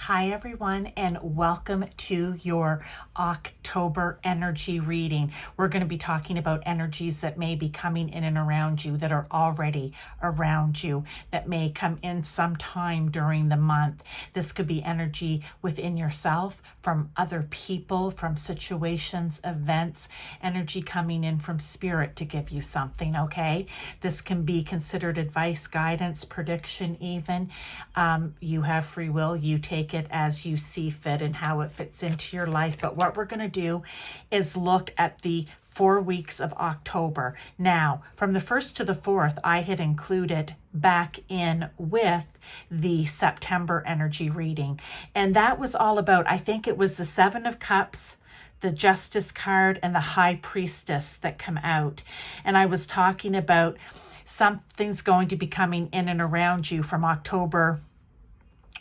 Hi everyone, and welcome to your October energy reading. We're going to be talking about energies that may be coming in and around you, that are already around you, that may come in sometime during the month. This could be energy within yourself, from other people, from situations, events, energy coming in from spirit to give you something, okay? This can be considered advice, guidance, prediction even. You have free will. You take it as you see fit and how it fits into your life. But what we're going to do is look at the 4 weeks of October. Now, from the 1st to the 4th, I had included back in with the September energy reading. And that was all about, I think it was the 7 of Cups, the Justice card, and the High Priestess that come out. And I was talking about something's going to be coming in and around you from October.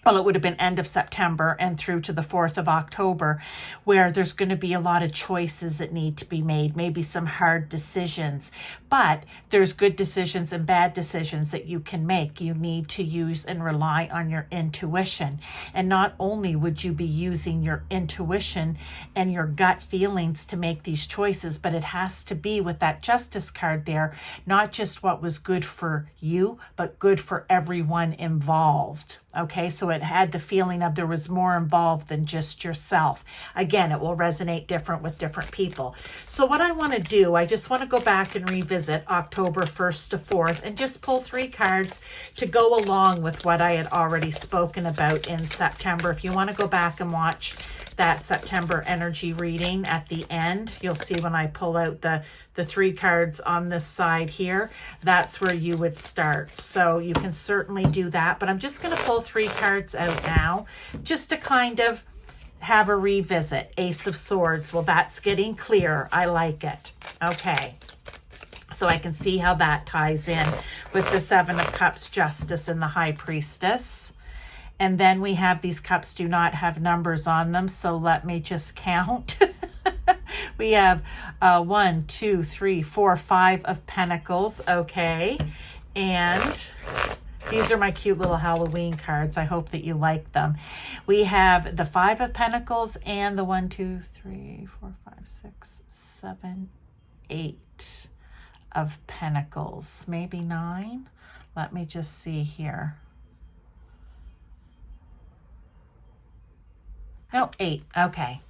Well, it would have been end of September and through to the 4th of October, where there's going to be a lot of choices that need to be made, maybe some hard decisions, but there's good decisions and bad decisions that you can make. You need to use and rely on your intuition. And not only would you be using your intuition and your gut feelings to make these choices, but it has to be with that Justice card there, not just what was good for you, but good for everyone involved. Okay, so it had the feeling of there was more involved than just yourself. Again, it will resonate different with different people. So what I want to do, I just want to go back and revisit October 1st to 4th and just pull 3 cards to go along with what I had already spoken about in September. If you want to go back and watch that September energy reading at the end, you'll see when I pull out the 3 cards on this side here, that's where you would start. So you can certainly do that, but I'm just going to pull 3 cards out now just to kind of have a revisit. Ace of Swords. Well, that's getting clear. I like it. Okay. So I can see how that ties in with the 7 of Cups, Justice, and the High Priestess. And then we have these cups do not have numbers on them, so let me just count. We have 1, 2, 3, 4, 5 of Pentacles. Okay. And these are my cute little Halloween cards. I hope that you like them. We have the 5 of Pentacles and the 1, 2, 3, 4, 5, 6, 7, 8 of Pentacles. Maybe 9. Let me just see here. No, 8. Okay.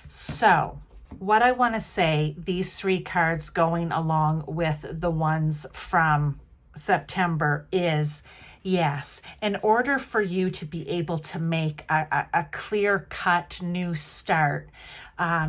So what I want to say, these 3 cards going along with the ones from September is, yes, in order for you to be able to make a clear-cut new start,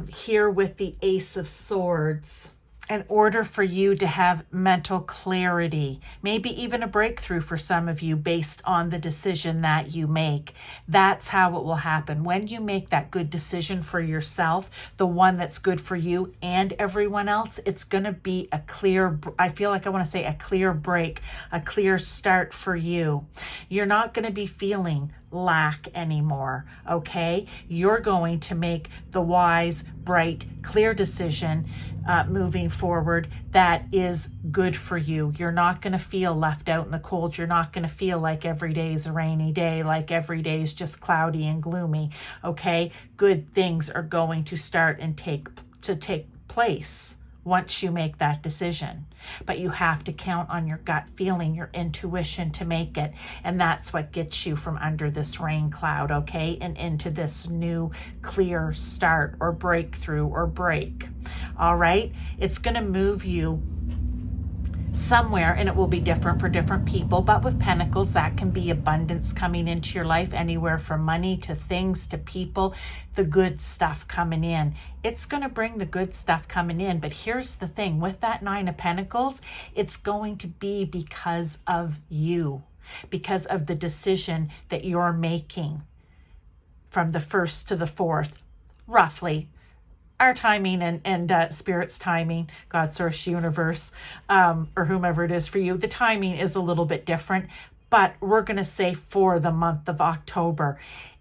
here with the Ace of Swords, in order for you to have mental clarity, maybe even a breakthrough for some of you based on the decision that you make. That's how it will happen. When you make that good decision for yourself, the one that's good for you and everyone else, it's going to be a clear, I feel like I want to say a clear break, a clear start for you. You're not going to be feeling lack anymore, okay? You're going to make the wise, bright, clear decision moving forward that is good for you. You're not going to feel left out in the cold. You're not going to feel like every day is a rainy day, like every day is just cloudy and gloomy, okay? Good things are going to start and take place once you make that decision. But you have to count on your gut feeling, your intuition to make it. And that's what gets you from under this rain cloud, okay? And into this new clear start or breakthrough or break. All right? It's going to move you somewhere, and it will be different for different people. But with Pentacles, that can be abundance coming into your life, anywhere from money to things to people, the good stuff coming in. It's going to bring the good stuff coming in. But here's the thing, with that 9 of Pentacles, it's going to be because of you, because of the decision that you're making from the 1st to the 4th, roughly. Our timing and Spirit's timing, God, Source, Universe, or whomever it is for you, the timing is a little bit different, but we're going to say for the month of October,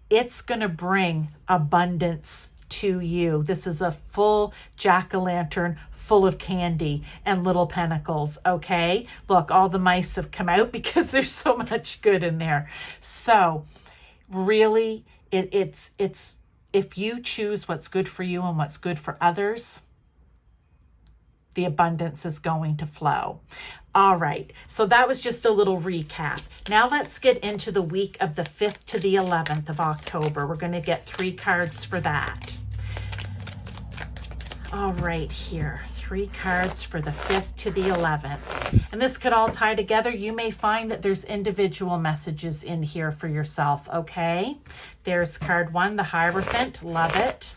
it's going to bring abundance to you. This is a full jack-o'-lantern full of candy and little pentacles, okay? Look, all the mice have come out because there's so much good in there. So really, it's if you choose what's good for you and what's good for others, the abundance is going to flow. All right, so that was just a little recap. Now let's get into the week of the 5th to the 11th of October. We're going to get 3 cards for that. All right, here, 3 cards for the 5th to the 11th. And this could all tie together. You may find that there's individual messages in here for yourself, okay? There's card 1, the Hierophant. Love it.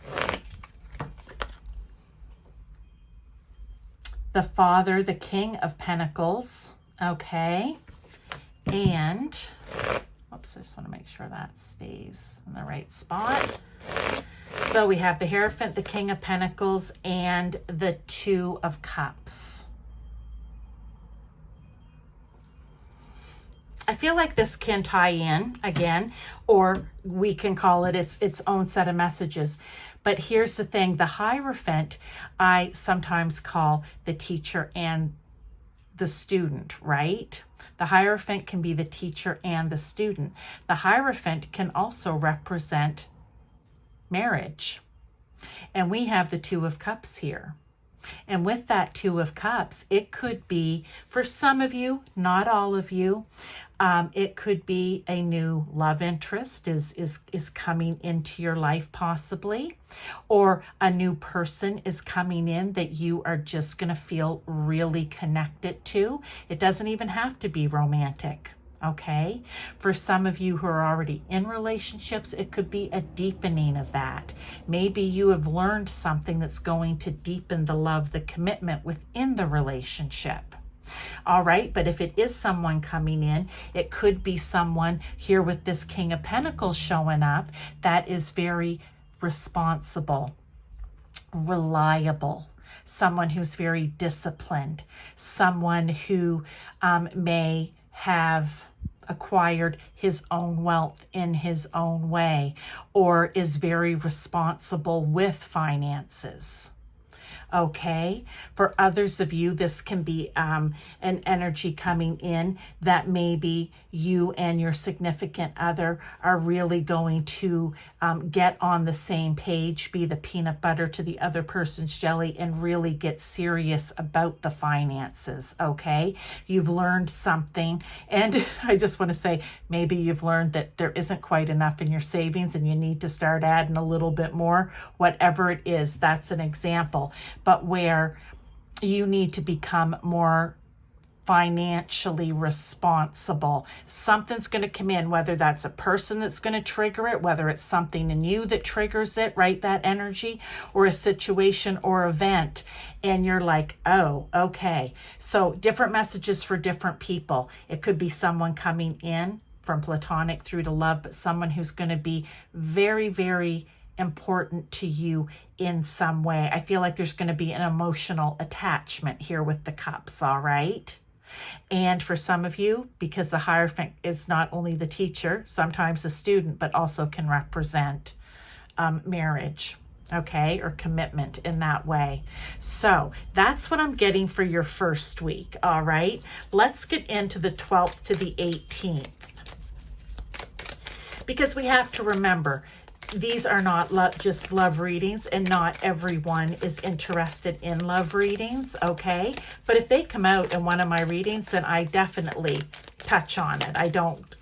The Father, the King of Pentacles. Okay. And, oops, I just want to make sure that stays in the right spot. So we have the Hierophant, the King of Pentacles, and the 2 of Cups. I feel like this can tie in again, or we can call it its own set of messages. But here's the thing, the Hierophant, I sometimes call the teacher and the student, right? The Hierophant can be the teacher and the student. The Hierophant can also represent marriage. And we have the 2 of Cups here. And with that 2 of Cups, it could be, for some of you, not all of you, it could be a new love interest is coming into your life possibly, or a new person is coming in that you are just going to feel really connected to. It doesn't even have to be romantic. Okay, for some of you who are already in relationships, it could be a deepening of that. Maybe you have learned something that's going to deepen the love, the commitment within the relationship. All right, but if it is someone coming in, it could be someone here with this King of Pentacles showing up that is very responsible, reliable, someone who's very disciplined, someone who may have acquired his own wealth in his own way, or is very responsible with finances. Okay, for others of you, this can be an energy coming in that maybe you and your significant other are really going to get on the same page, be the peanut butter to the other person's jelly, and really get serious about the finances. Okay, you've learned something, and I just want to say, maybe you've learned that there isn't quite enough in your savings and you need to start adding a little bit more. Whatever it is, that's an example. But where you need to become more financially responsible. Something's going to come in, whether that's a person that's going to trigger it, whether it's something in you that triggers it, right? That energy, or a situation or event. And you're like, oh, okay. So different messages for different people. It could be someone coming in from platonic through to love, but someone who's going to be very, very important to you in some way. I feel like there's going to be an emotional attachment here with the Cups, all right? And for some of you, because the Hierophant is not only the teacher, sometimes a student, but also can represent marriage, okay, or commitment in that way. So that's what I'm getting for your first week, all right? Let's get into the 12th to the 18th. Because we have to remember, these are not just love readings, and not everyone is interested in love readings, okay? But if they come out in one of my readings, then I definitely touch on it. I don't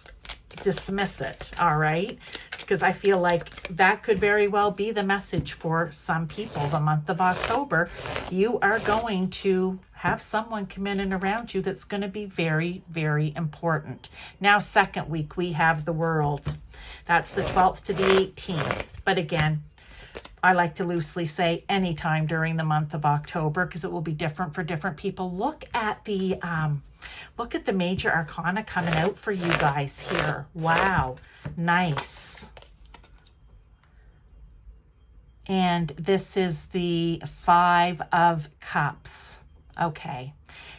dismiss it, all right? Because I feel like that could very well be the message for some people. The month of October, you are going to have someone come in and around you that's going to be very, very important. Now, second week, we have the World. That's the 12th to the 18th. But again, I like to loosely say anytime during the month of October, because it will be different for different people. Look at the major arcana coming out for you guys here. Wow, nice. And this is the 5 of Cups. Okay,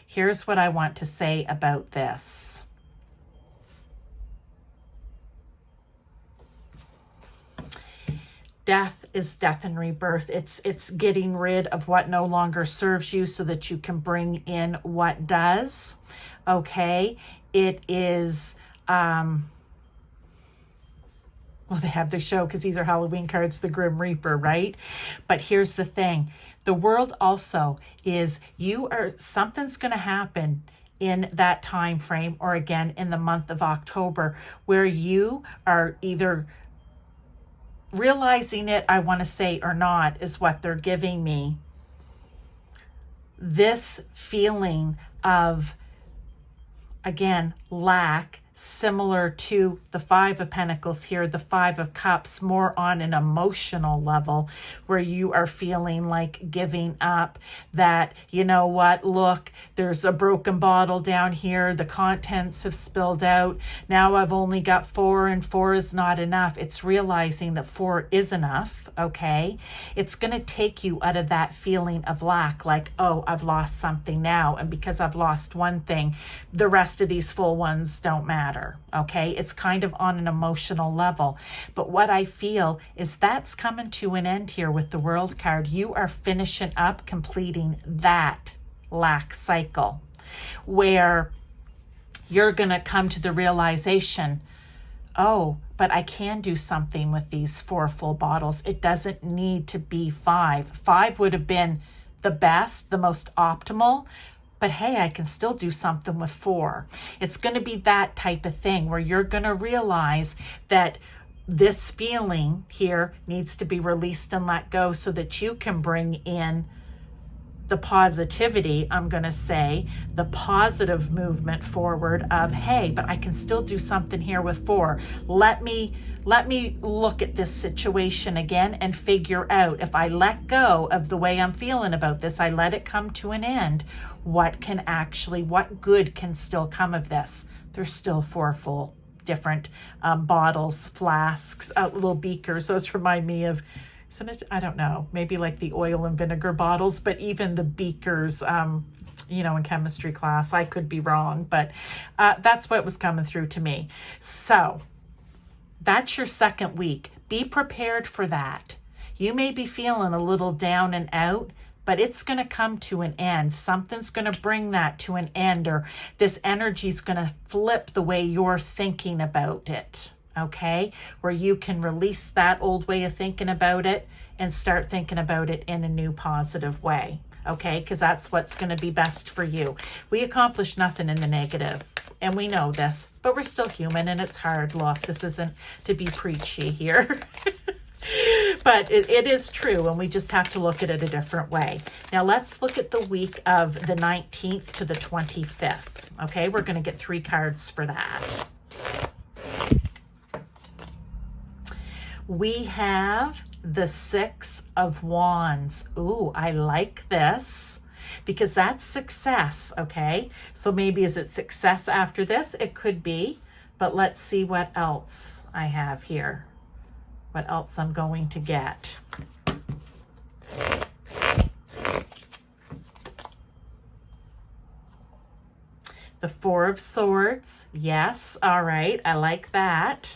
here's what I want to say about this. Death, is death and rebirth. It's getting rid of what no longer serves you so that you can bring in what does. Okay. It is, well, they have the show because these are Halloween cards, the Grim Reaper, right? But here's the thing. The world also is, something's going to happen in that time frame, or again in the month of October, where you are either realizing it, I want to say, or not, is what they're giving me. This feeling of, again, lack, similar to the Five of Pentacles here, the Five of Cups, more on an emotional level, where you are feeling like giving up, that, you know what, look, there's a broken bottle down here, the contents have spilled out, now I've only got 4 and 4 is not enough. It's realizing that 4 is enough. Okay, it's going to take you out of that feeling of lack, like, oh, I've lost something now, and because I've lost one thing, the rest of these full ones don't matter. Okay, it's kind of on an emotional level. But what I feel is that's coming to an end here with the World card. You are finishing up, completing that lack cycle, where you're going to come to the realization, oh, but I can do something with these 4 full bottles. It doesn't need to be 5. 5 would have been the best, the most optimal, but hey, I can still do something with 4. It's going to be that type of thing where you're going to realize that this feeling here needs to be released and let go so that you can bring in the positivity, I'm going to say, the positive movement forward of, hey, but I can still do something here with 4. Let me look at this situation again and figure out, if I let go of the way I'm feeling about this, I let it come to an end, what good can still come of this? There's still 4 full different bottles, flasks, little beakers. Those remind me of, I don't know, maybe like the oil and vinegar bottles, but even the beakers, in chemistry class, I could be wrong, but that's what was coming through to me. So that's your second week. Be prepared for that. You may be feeling a little down and out, but it's going to come to an end. Something's going to bring that to an end, or this energy is going to flip the way you're thinking about it. Okay, where you can release that old way of thinking about it and start thinking about it in a new positive way. Okay, because that's what's going to be best for you. We accomplish nothing in the negative, and we know this, but we're still human, and it's hard. Look, this isn't to be preachy here. But it is true, and we just have to look at it a different way. Now, let's look at the week of the 19th to the 25th. Okay, we're going to get 3 cards for that. We have the 6 of Wands. Ooh, I like this because that's success, okay? So maybe is it success after this? It could be, but let's see what else I have here. What else I'm going to get. The 4 of Swords. Yes, all right, I like that.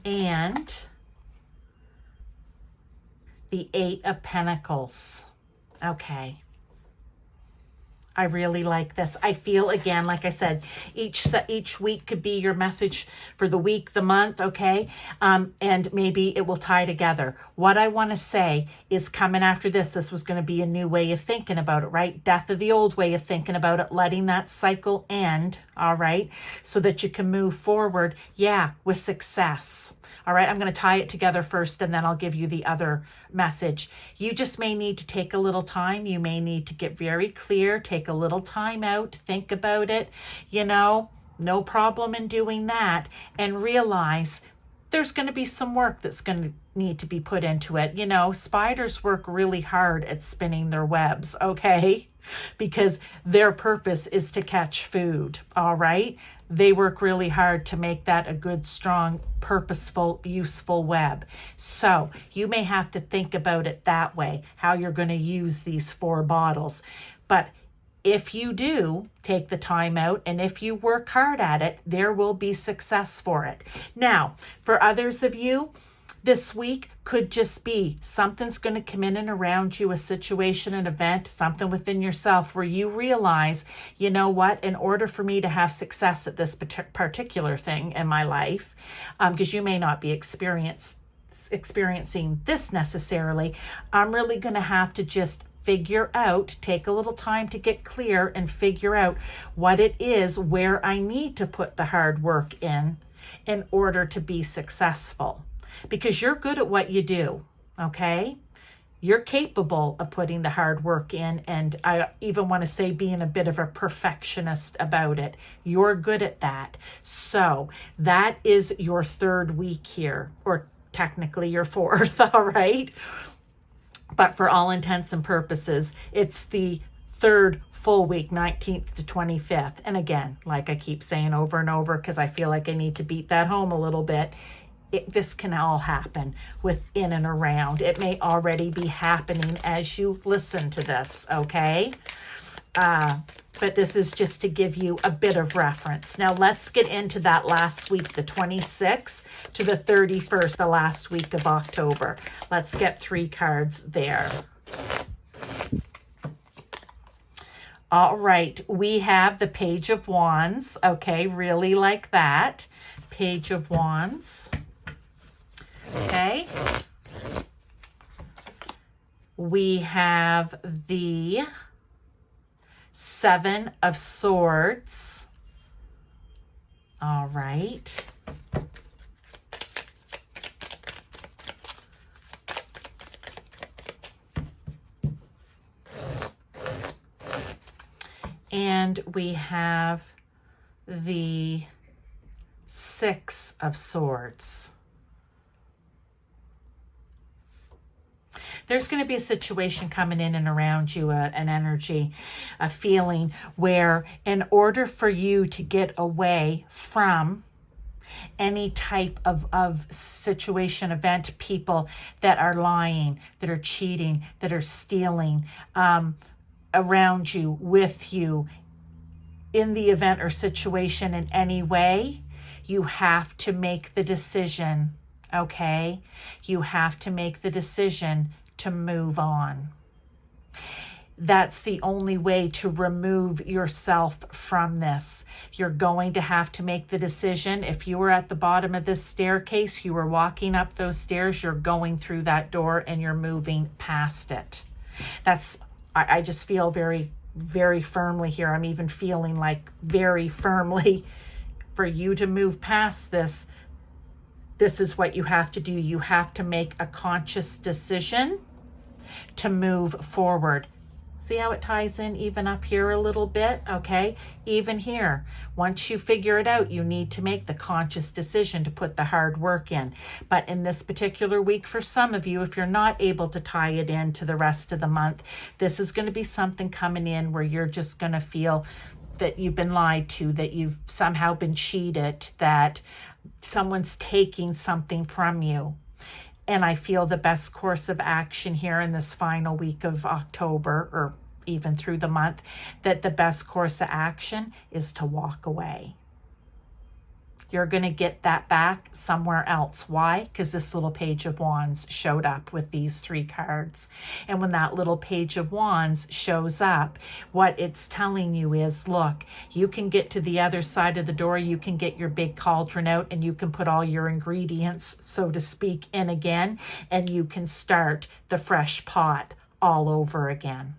And the 8 of Pentacles. Okay. I really like this. I feel, again, like I said, each week could be your message for the week, the month, okay? And maybe it will tie together. What I want to say is coming after this was going to be a new way of thinking about it, right? Death of the old way of thinking about it, letting that cycle end, all right? So that you can move forward, with success. All right, I'm going to tie it together first, and then I'll give you the other message. You just may need to take a little time. You may need to get very clear, take a little time out, think about it, no problem in doing that, and realize there's going to be some work that's going to need to be put into it. Spiders work really hard at spinning their webs, okay? Because their purpose is to catch food, all right? They work really hard to make that a good, strong, purposeful, useful web. So you may have to think about it that way, how you're going to use these 4 bottles. But if you do take the time out and if you work hard at it, there will be success for it. Now, for others of you, this week could just be something's going to come in and around you, a situation, an event, something within yourself where you realize, you know what, in order for me to have success at this particular thing in my life, because you may not be experiencing this necessarily, I'm really going to have to just figure out, take a little time to get clear and figure out what it is where I need to put the hard work in order to be successful. Because you're good at what you do, okay? You're capable of putting the hard work in, and I even want to say being a bit of a perfectionist about it. You're good at that. So that is your third week here, or technically your fourth, all right? But for all intents and purposes, it's the third full week, 19th to 25th. And again, like I keep saying over and over, because I feel like I need to beat that home a little bit, this can all happen within and around. It may already be happening as you listen to this, okay? But this is just to give you a bit of reference. Now let's get into that last week, the 26th to the 31st, the last week of October. Let's get 3 cards there. All right, we have the Page of Wands. Okay, really like that. Page of Wands. Okay. We have the 7 of Swords. All right. And we have the 6 of Swords. There's going to be a situation coming in and around you, an energy, a feeling where in order for you to get away from any type of situation, event, people that are lying, that are cheating, that are stealing around you, with you, in the event or situation in any way, you have to make the decision, okay? You have to make the decision to move on. That's the only way to remove yourself from this. You're going to have to make the decision. If you were at the bottom of this staircase, you were walking up those stairs, you're going through that door and you're moving past it. I just feel very, very firmly here. I'm even feeling like very firmly for you to move past this. This is what you have to do. You have to make a conscious decision to move forward. See how it ties in even up here a little bit? Okay, even here. Once you figure it out, you need to make the conscious decision to put the hard work in. But in this particular week, for some of you, if you're not able to tie it in to the rest of the month, this is going to be something coming in where you're just going to feel that you've been lied to, that you've somehow been cheated, that someone's taking something from you. And I feel the best course of action here in this final week of October, or even through the month, that the best course of action is to walk away. You're going to get that back somewhere else. Why? Because this little Page of Wands showed up with these 3 cards. And when that little Page of Wands shows up, what it's telling you is, look, you can get to the other side of the door, you can get your big cauldron out, and you can put all your ingredients, so to speak, in again, and you can start the fresh pot all over again.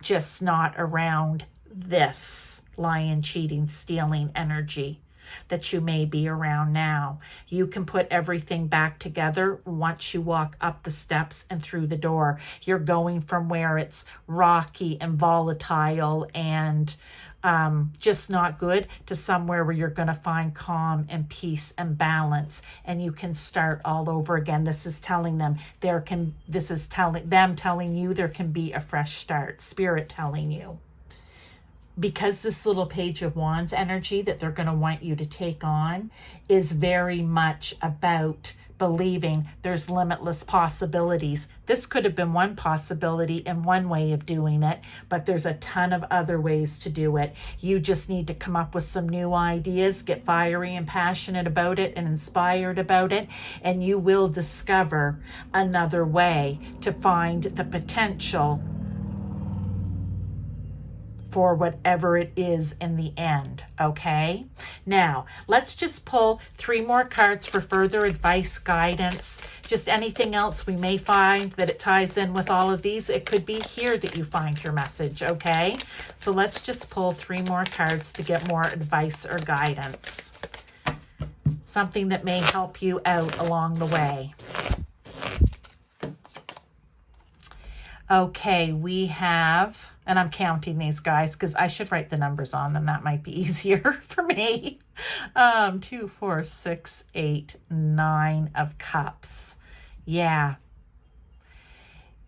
Just not around this lying, cheating, stealing energy that you may be around now. You can put everything back together once you walk up the steps and through the door. You're going from where it's rocky and volatile and just not good to somewhere where you're going to find calm and peace and balance, and you can start all over again. This is telling them telling you there can be a fresh start. Spirit telling you. Because this little Page of Wands energy that they're going to want you to take on is very much about believing there's limitless possibilities. This could have been one possibility and one way of doing it, but there's a ton of other ways to do it. You just need to come up with some new ideas, get fiery and passionate about it and inspired about it, and you will discover another way to find the potential for whatever it is in the end, okay? Now, let's just pull 3 more cards for further advice, guidance, just anything else we may find that it ties in with all of these. It could be here that you find your message, okay? So let's just pull 3 more cards to get more advice or guidance. Something that may help you out along the way. Okay, we have, and I'm counting these guys because I should write the numbers on them. That might be easier for me. 2, 4, 6, 8, 9 of cups. Yeah.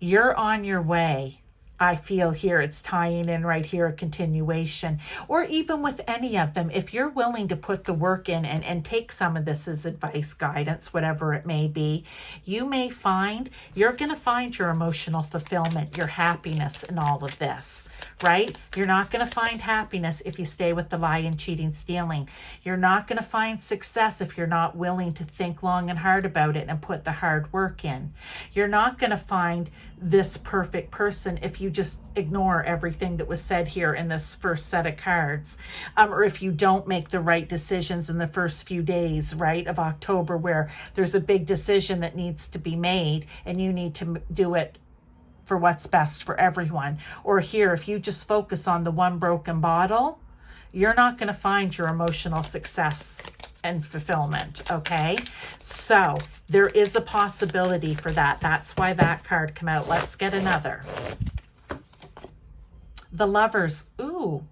You're on your way. I feel here it's tying in right here, a continuation, or even with any of them, if you're willing to put the work in and take some of this as advice, guidance, whatever it may be, you may find you're going to find your emotional fulfillment, your happiness in all of this, right? You're not going to find happiness if you stay with the lying, cheating, stealing. You're not going to find success if you're not willing to think long and hard about it and put the hard work in. You're not going to find this perfect person if you just ignore everything that was said here in this first set of cards, or if you don't make the right decisions in the first few days, right, of October, where there's a big decision that needs to be made and you need to do it for what's best for everyone. Or here, if you just focus on the one broken bottle, you're not going to find your emotional success and fulfillment, okay? So there is a possibility for that. That's why that card came out. Let's get another. The Lovers. Ooh,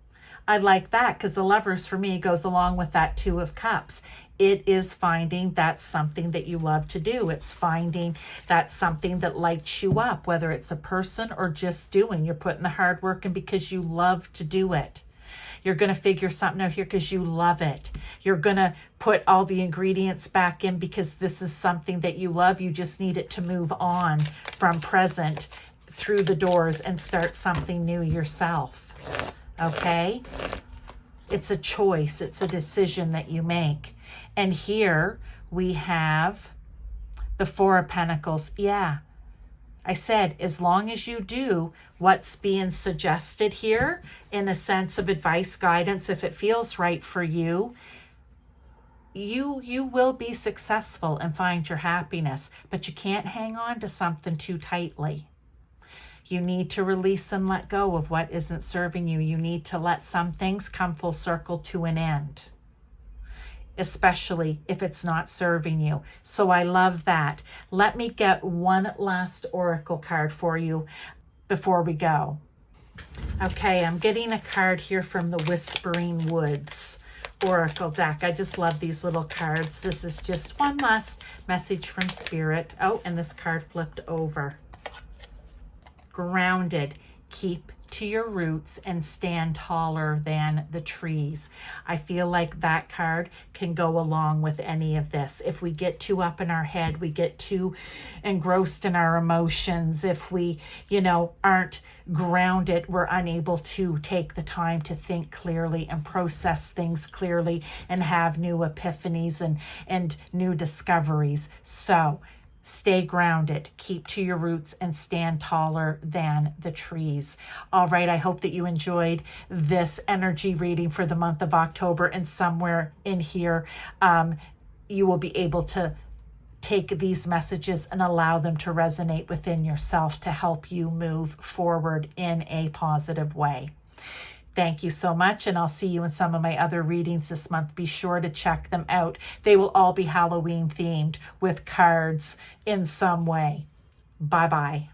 I like that because the Lovers for me goes along with that 2 of Cups. It is finding that's something that you love to do. It's finding that's something that lights you up, whether it's a person or just doing. You're putting the hard work in because you love to do it. You're going to figure something out here because you love it. You're going to put all the ingredients back in because this is something that you love. You just need it to move on from present through the doors and start something new yourself. Okay? It's a choice. It's a decision that you make. And here we have the 4 of Pentacles. Yeah. I said, as long as you do what's being suggested here in a sense of advice, guidance, if it feels right for you, you will be successful and find your happiness, but you can't hang on to something too tightly. You need to release and let go of what isn't serving you. You need to let some things come full circle to an end, especially if it's not serving you. So I love that. Let me get one last oracle card for you before we go. Okay, I'm getting a card here from the Whispering Woods Oracle deck. I just love these little cards. This is just one last message from Spirit. Oh, and this card flipped over. Grounded. Keep to your roots and stand taller than the trees. I feel like that card can go along with any of this. If we get too up in our head, we get too engrossed in our emotions, if we, aren't grounded, we're unable to take the time to think clearly and process things clearly and have new epiphanies and new discoveries. So stay grounded, keep to your roots, and stand taller than the trees. All right, I hope that you enjoyed this energy reading for the month of October, and somewhere in here, you will be able to take these messages and allow them to resonate within yourself to help you move forward in a positive way. Thank you so much, and I'll see you in some of my other readings this month. Be sure to check them out. They will all be Halloween themed with cards in some way. Bye-bye.